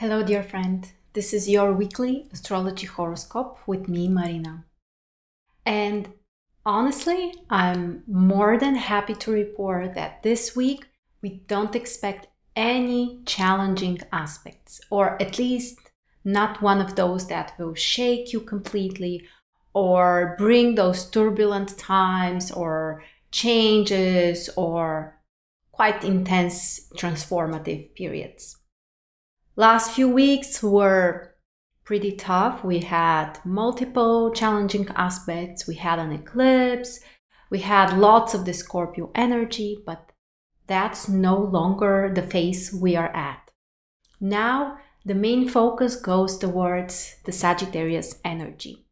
Hello, dear friend. This is your weekly astrology horoscope with me, Marina. And honestly, I'm more than happy to report that this week we don't expect any challenging aspects, or at least not one of those that will shake you completely or bring those turbulent times or changes or quite intense transformative periods. Last few weeks were pretty tough. We had multiple challenging aspects. We had an eclipse. We had lots of the Scorpio energy, but that's no longer the phase we are at. Now, the main focus goes towards the Sagittarius energy.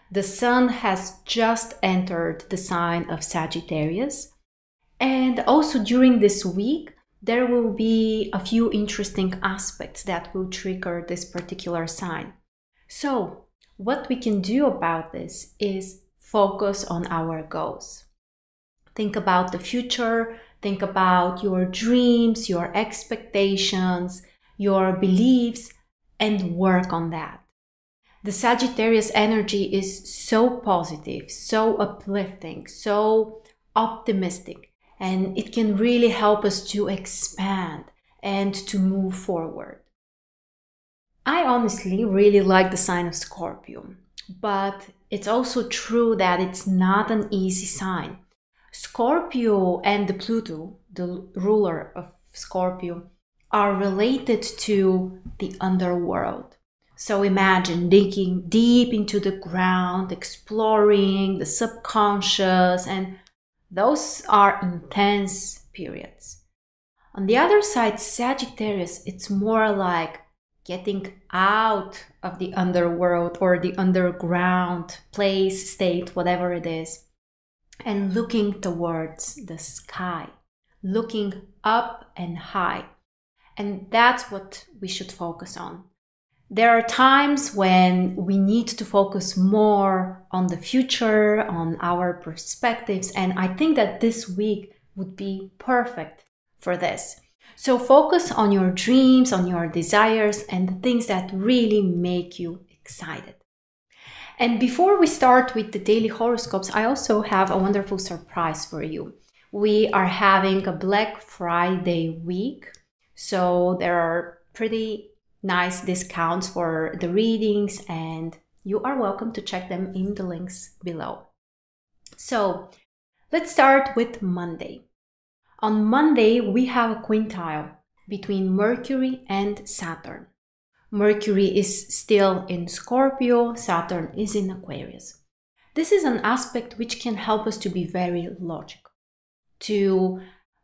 The sun has just entered the sign of Sagittarius. And also during this week, there will be a few interesting aspects that will trigger this particular sign. So, what we can do about this is focus on our goals. Think about the future, think about your dreams, your expectations, your beliefs, and work on that. The Sagittarius energy is so positive, so uplifting, so optimistic. And it can really help us to expand and to move forward. I honestly really like the sign of Scorpio, but it's also true that it's not an easy sign. Scorpio and the Pluto, the ruler of Scorpio, are related to the underworld. So imagine digging deep into the ground, exploring the subconscious, and those are intense periods. On the other side, Sagittarius, it's more like getting out of the underworld or the underground place, state, whatever it is, and looking towards the sky, looking up and high. And that's what we should focus on. There are times when we need to focus more on the future, on our perspectives, and I think that this week would be perfect for this. So focus on your dreams, on your desires, and the things that really make you excited. And before we start with the daily horoscopes, I also have a wonderful surprise for you. We are having a Black Friday week, so there are pretty nice discounts for the readings, and you are welcome to check them in the links below. So let's start with Monday. On Monday, we have a quintile between Mercury and Saturn. Mercury is still in Scorpio, Saturn is in Aquarius. This is an aspect which can help us to be very logical, to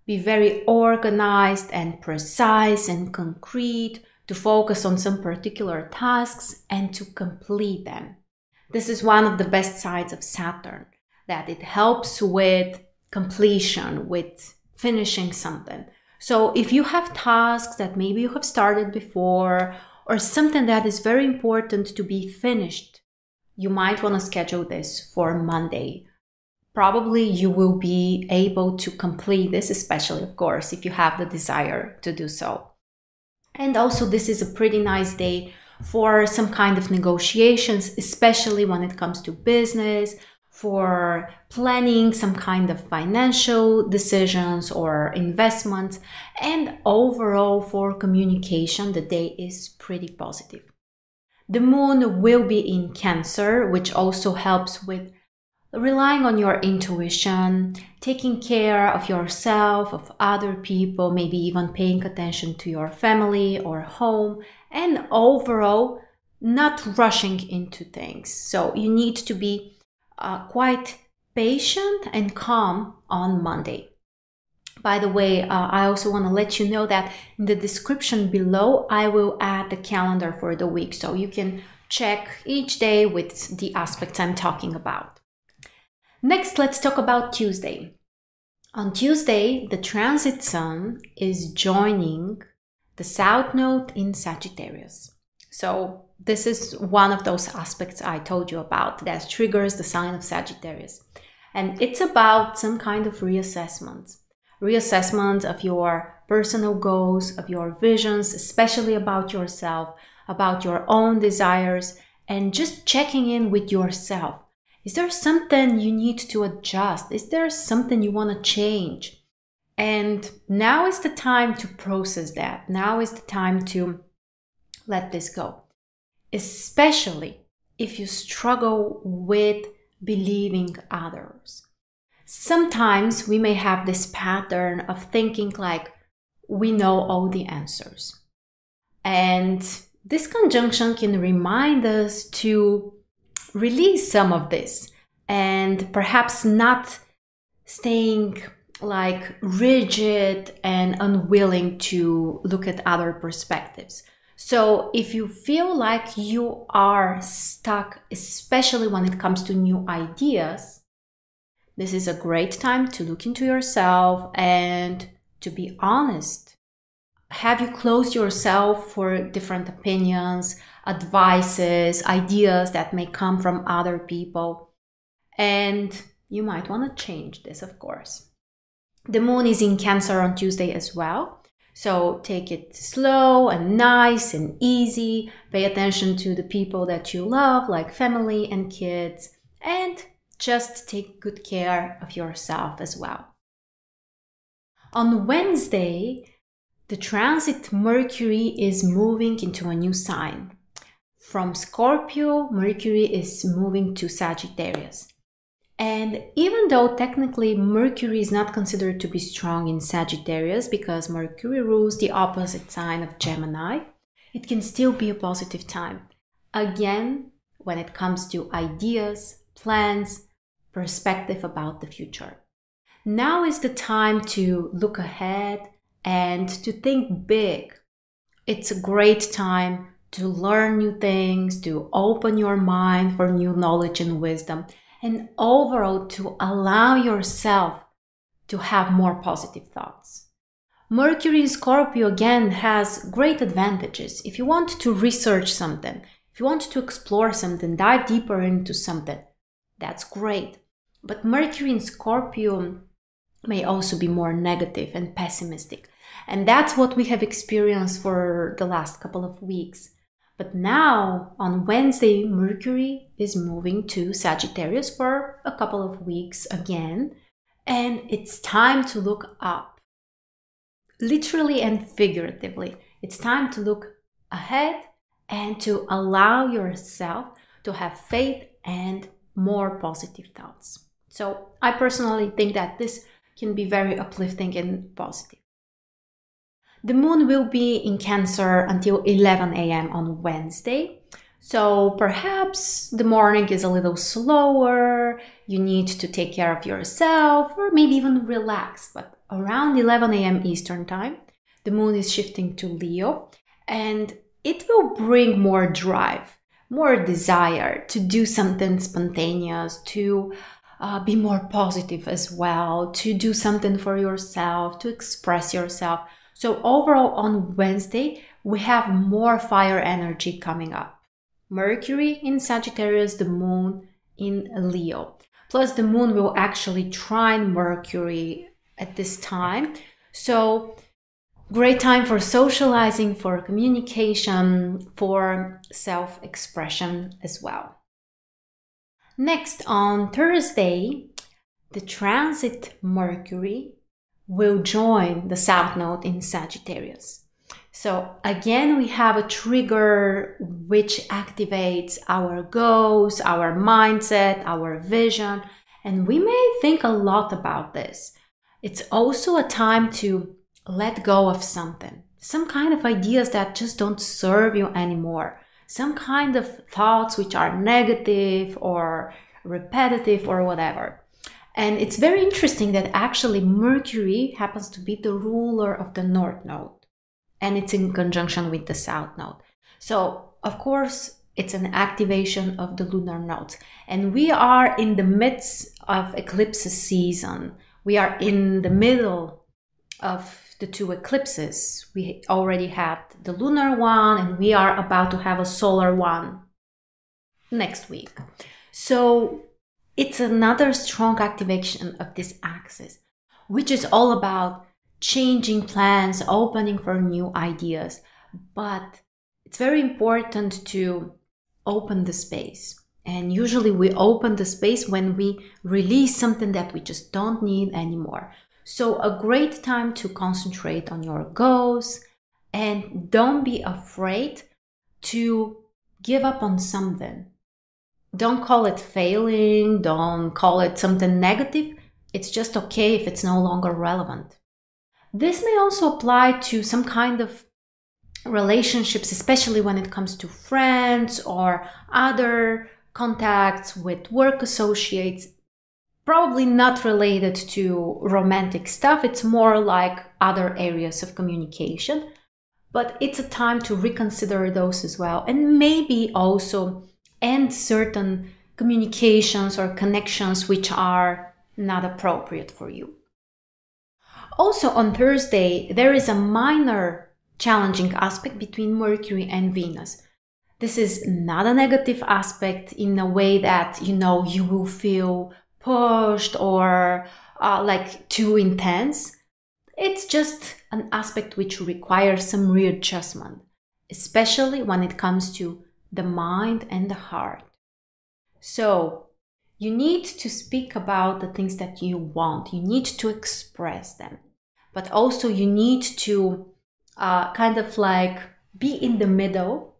be very organized and precise and concrete, to focus on some particular tasks and to complete them. This is one of the best sides of Saturn, that it helps with completion, with finishing something. So if you have tasks that maybe you have started before or something that is very important to be finished, you might want to schedule this for Monday. Probably you will be able to complete this, especially, of course, if you have the desire to do so. And also this is a pretty nice day for some kind of negotiations, especially when it comes to business, for planning some kind of financial decisions or investments, and overall for communication, the day is pretty positive. The moon will be in Cancer, which also helps with relying on your intuition, taking care of yourself, of other people, maybe even paying attention to your family or home, and overall not rushing into things. So you need to be quite patient and calm on Monday. By the way, I also want to let you know that in the description below, I will add the calendar for the week, so you can check each day with the aspects I'm talking about. Next, let's talk about Tuesday. On Tuesday, the transit sun is joining the South Node in Sagittarius. So this is one of those aspects I told you about that triggers the sign of Sagittarius. And it's about some kind of reassessment, reassessment of your personal goals, of your visions, especially about yourself, about your own desires, and just checking in with yourself. Is there something you need to adjust? Is there something you want to change? And now is the time to process that. Now is the time to let this go. Especially if you struggle with believing others. Sometimes we may have this pattern of thinking like we know all the answers. And this conjunction can remind us to release some of this and perhaps not staying like rigid and unwilling to look at other perspectives. So if you feel like you are stuck, especially when it comes to new ideas, this is a great time to look into yourself and to be honest. Have you closed yourself for different opinions, advices, ideas that may come from other people? And you might want to change this, of course. The moon is in Cancer on Tuesday as well. So take it slow and nice and easy. Pay attention to the people that you love, like family and kids. And just take good care of yourself as well. On Wednesday, the transit Mercury is moving into a new sign. From Scorpio, Mercury is moving to Sagittarius. And even though technically Mercury is not considered to be strong in Sagittarius because Mercury rules the opposite sign of Gemini, it can still be a positive time. Again, when it comes to ideas, plans, perspective about the future. Now is the time to look ahead and to think big. It's a great time to learn new things, to open your mind for new knowledge and wisdom, and overall to allow yourself to have more positive thoughts. Mercury in Scorpio again has great advantages. If you want to research something, if you want to explore something, dive deeper into something, that's great. But Mercury in Scorpio may also be more negative and pessimistic. And that's what we have experienced for the last couple of weeks. But now, on Wednesday, Mercury is moving to Sagittarius for a couple of weeks again. And it's time to look up. Literally and figuratively. It's time to look ahead and to allow yourself to have faith and more positive thoughts. So I personally think that this can be very uplifting and positive. The moon will be in Cancer until 11 a.m. on Wednesday. So perhaps the morning is a little slower, you need to take care of yourself or maybe even relax. But around 11 a.m. Eastern time, the moon is shifting to Leo and it will bring more drive, more desire to do something spontaneous, to be more positive as well, to do something for yourself, to express yourself. So overall on Wednesday, we have more fire energy coming up. Mercury in Sagittarius, the moon in Leo. Plus the moon will actually trine Mercury at this time. So great time for socializing, for communication, for self-expression as well. Next, on Thursday, the transit Mercury will join the South Node in Sagittarius. So again, we have a trigger which activates our goals, our mindset, our vision, and we may think a lot about this. It's also a time to let go of something, some kind of ideas that just don't serve you anymore. Some kind of thoughts which are negative or repetitive or whatever. And it's very interesting that actually Mercury happens to be the ruler of the North Node. And it's in conjunction with the South Node. So, of course, it's an activation of the lunar nodes. And we are in the midst of eclipse season. We are in the middle of the two eclipses. We already had the lunar one and we are about to have a solar one next week. So it's another strong activation of this axis. which is all about changing plans, opening for new ideas. But it's very important to open the space. And usually we open the space when we release something that we just don't need anymore. So a great time to concentrate on your goals, and don't be afraid to give up on something. Don't call it failing, don't call it something negative. It's just okay if it's no longer relevant. This may also apply to some kind of relationships, especially when it comes to friends or other contacts with work associates. Probably not related to romantic stuff. It's more like other areas of communication. But it's a time to reconsider those as well, and maybe also end certain communications or connections which are not appropriate for you. Also on Thursday, there is a minor challenging aspect between Mercury and Venus. This is not a negative aspect in a way that, you will feel pushed or like too intense. It's just an aspect which requires some readjustment, especially when it comes to the mind and the heart. So you need to speak about the things that you want. You need to express them, but also you need to kind of like be in the middle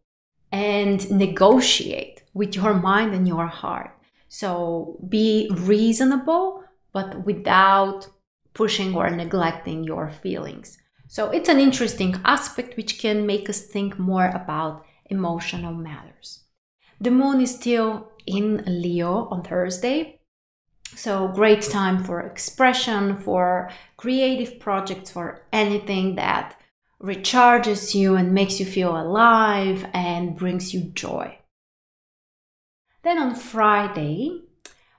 and negotiate with your mind and your heart. So be reasonable, but without pushing or neglecting your feelings. So it's an interesting aspect which can make us think more about emotional matters. The moon is still in Leo on Thursday. So great time for expression, for creative projects, for anything that recharges you and makes you feel alive and brings you joy. Then on Friday,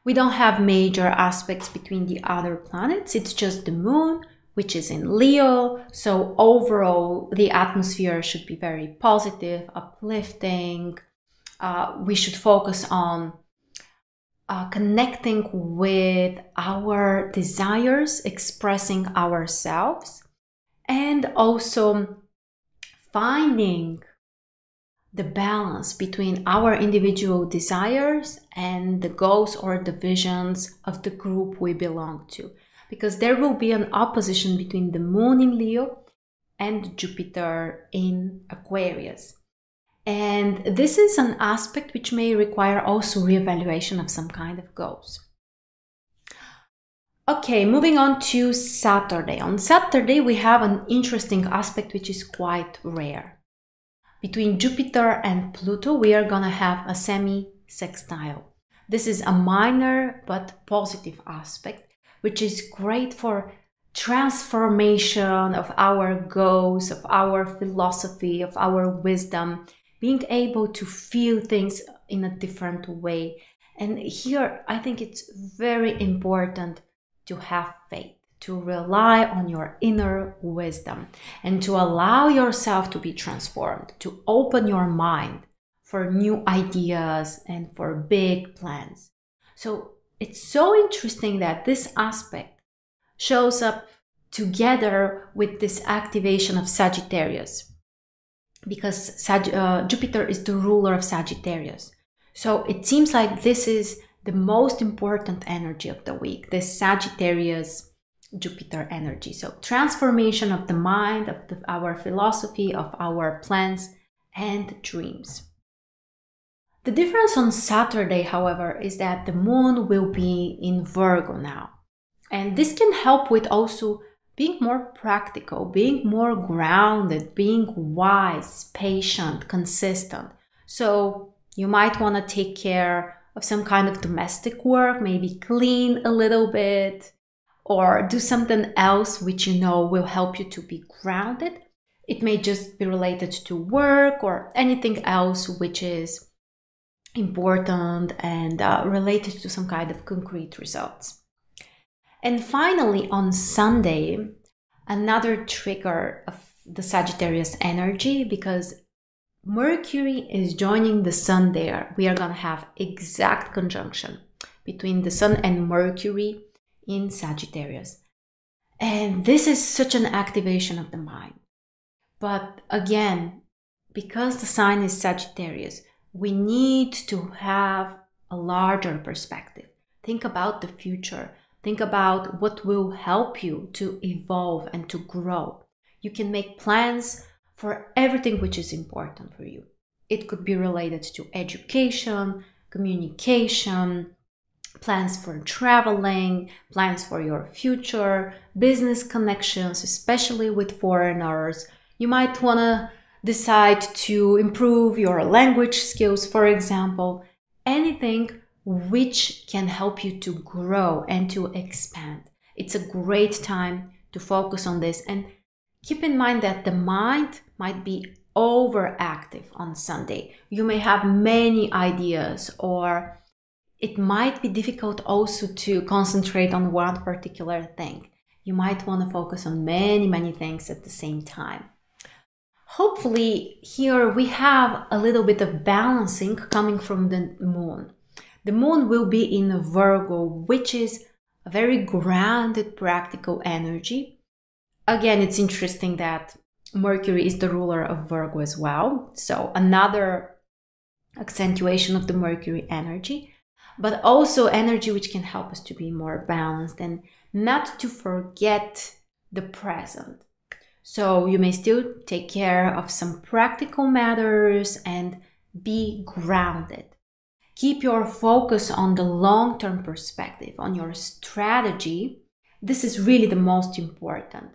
we don't have major aspects between the other planets. It's just the moon, which is in Leo. So overall, the atmosphere should be very positive, uplifting. We should focus on connecting with our desires, expressing ourselves, and also finding the balance between our individual desires and the goals or the visions of the group we belong to. Because there will be an opposition between the moon in Leo and Jupiter in Aquarius. And this is an aspect which may require also reevaluation of some kind of goals. Okay, moving on to Saturday. On Saturday, we have an interesting aspect which is quite rare. Between Jupiter and Pluto, we are gonna have a semi-sextile. This is a minor but positive aspect, which is great for transformation of our goals, of our philosophy, of our wisdom, being able to feel things in a different way. And here, I think it's very important to have faith, to rely on your inner wisdom, and to allow yourself to be transformed, to open your mind for new ideas and for big plans. So it's so interesting that this aspect shows up together with this activation of Sagittarius, because Jupiter is the ruler of Sagittarius. So it seems like this is the most important energy of the week, this Sagittarius Jupiter energy. So transformation of the mind, of our philosophy, of our plans and dreams. The difference on Saturday, however, is that the moon will be in Virgo now. And this can help with also being more practical, being more grounded, being wise, patient, consistent. So you might want to take care of some kind of domestic work, maybe clean a little bit, or do something else which you know will help you to be grounded. It may just be related to work or anything else which is important and related to some kind of concrete results. And finally, on Sunday, another trigger of the Sagittarius energy, because Mercury is joining the Sun there. We are going to have exact conjunction between the Sun and Mercury in Sagittarius. And this is such an activation of the mind. But again, because the sign is Sagittarius, we need to have a larger perspective. Think about the future. Think about what will help you to evolve and to grow. You can make plans for everything which is important for you. It could be related to education, communication, plans for traveling, plans for your future, business connections, especially with foreigners. You might want to decide to improve your language skills, for example, anything which can help you to grow and to expand. It's a great time to focus on this, and keep in mind that the mind might be overactive on Sunday. You may have many ideas, or it might be difficult also to concentrate on one particular thing. You might want to focus on many things at the same time. Hopefully here we have a little bit of balancing coming from the moon. The moon will be in Virgo, which is a very grounded, practical energy. Again, it's interesting that Mercury is the ruler of Virgo as well. So another accentuation of the Mercury energy, but also energy which can help us to be more balanced and not to forget the present. So you may still take care of some practical matters and be grounded. Keep your focus on the long-term perspective, on your strategy. This is really the most important.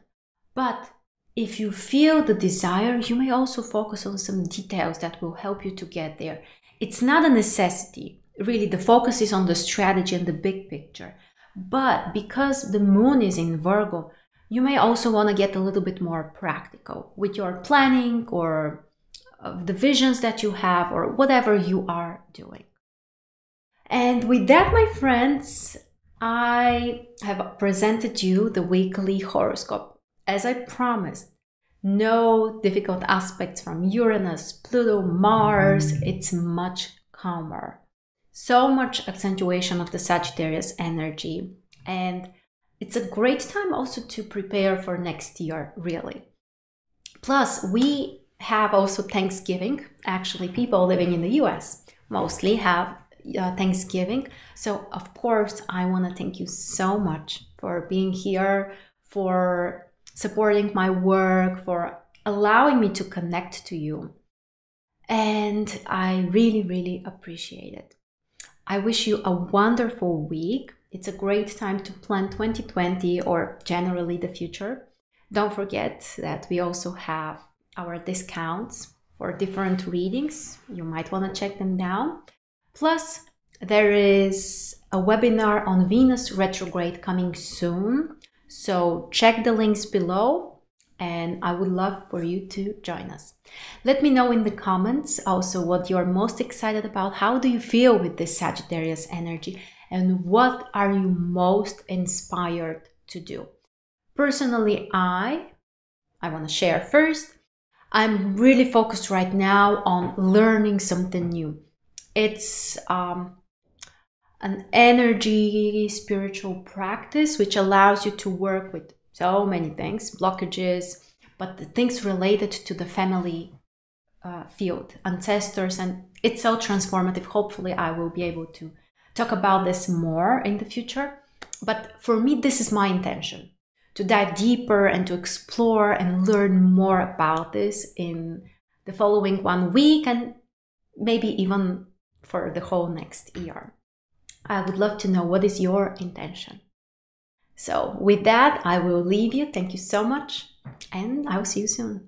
But if you feel the desire, you may also focus on some details that will help you to get there. It's not a necessity. Really, the focus is on the strategy and the big picture. But because the moon is in Virgo, you may also want to get a little bit more practical with your planning or the visions that you have or whatever you are doing. And with that, my friends, I have presented you the weekly horoscope. As I promised, no difficult aspects from Uranus, Pluto, Mars. It's much calmer. So much accentuation of the Sagittarius energy. And it's a great time also to prepare for next year, really. Plus, we have also Thanksgiving. Actually, people living in the US mostly have Thanksgiving. So, of course, I want to thank you so much for being here, for supporting my work, for allowing me to connect to you. And I really appreciate it. I wish you a wonderful week. It's a great time to plan 2020 or generally the future. Don't forget that we also have our discounts for different readings. You might want to check them down. Plus, there is a webinar on Venus retrograde coming soon. So check the links below, and I would love for you to join us. Let me know in the comments also what you're most excited about. How do you feel with this Sagittarius energy? And what are you most inspired to do? Personally, I want to share first. I'm really focused right now on learning something new. It's an energy spiritual practice which allows you to work with so many things, blockages, but the things related to the family field, ancestors, and it's so transformative. Hopefully I will be able to talk about this more in the future. But for me, this is my intention, to dive deeper and to explore and learn more about this in the following 1 week and maybe even for the whole next year. I would love to know what is your intention. So with that, I will leave you. Thank you so much, and I will see you soon.